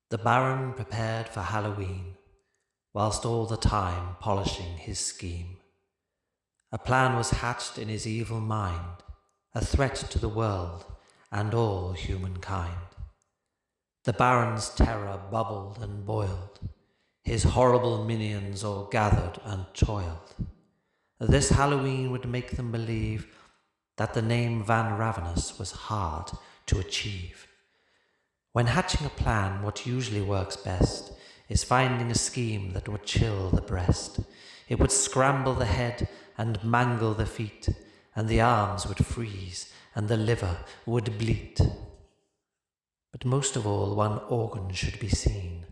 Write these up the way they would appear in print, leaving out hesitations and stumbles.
The Baron prepared for Halloween, whilst all the time polishing his scheme. A plan was hatched in his evil mind, a threat to the world and all humankind. The Baron's terror bubbled and boiled, his horrible minions all gathered and toiled. This Halloween would make them believe that the name Van Ravenous was hard to achieve. When hatching a plan, what usually works best is finding a scheme that would chill the breast. It would scramble the head and mangle the feet, and the arms would freeze and the liver would bleat. But most of all, one organ should be seen.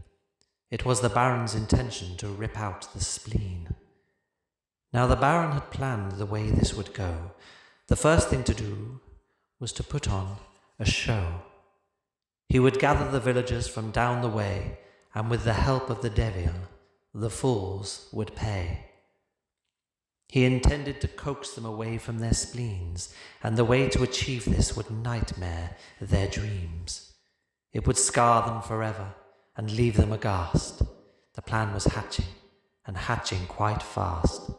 It was the Baron's intention to rip out the spleen. Now the Baron had planned the way this would go. The first thing to do was to put on a show. He would gather the villagers from down the way, and with the help of the devil, the fools would pay. He intended to coax them away from their spleens, and the way to achieve this would nightmare their dreams. It would scar them forever and leave them aghast. The plan was hatching, and hatching quite fast.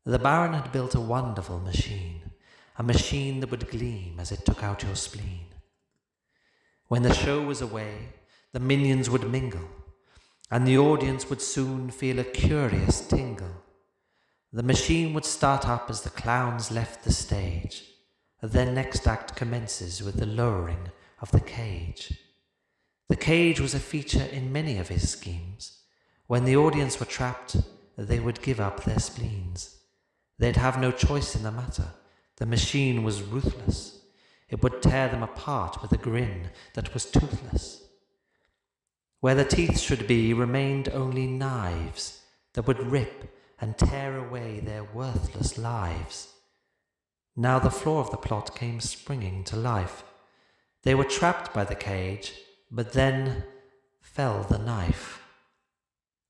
The Baron had built a wonderful machine, a machine that would gleam as it took out your spleen. When the show was away, the minions would mingle, and the audience would soon feel a curious tingle. The machine would start up as the clowns left the stage. Their next act commences with the lowering of the cage. The cage was a feature in many of his schemes. When the audience were trapped, they would give up their spleens. They'd have no choice in the matter. The machine was ruthless. It would tear them apart with a grin that was toothless. Where the teeth should be remained only knives that would rip and tear away their worthless lives. Now the floor of the plot came springing to life. They were trapped by the cage, but then fell the knife.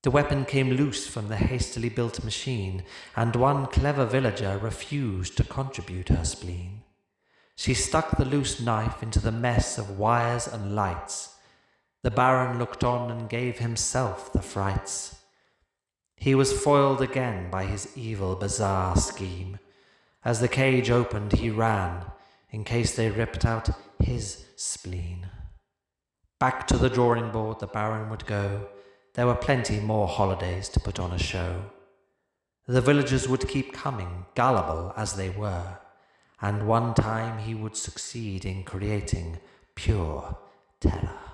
The weapon came loose from the hastily built machine, and one clever villager refused to contribute her spleen. She stuck the loose knife into the mess of wires and lights. The Baron looked on and gave himself the frights. He was foiled again by his evil, bizarre scheme. As the cage opened, he ran, in case they ripped out his spleen. Back to the drawing board the Baron would go. There were plenty more holidays to put on a show. The villagers would keep coming, gullible as they were, and one time he would succeed in creating pure terror.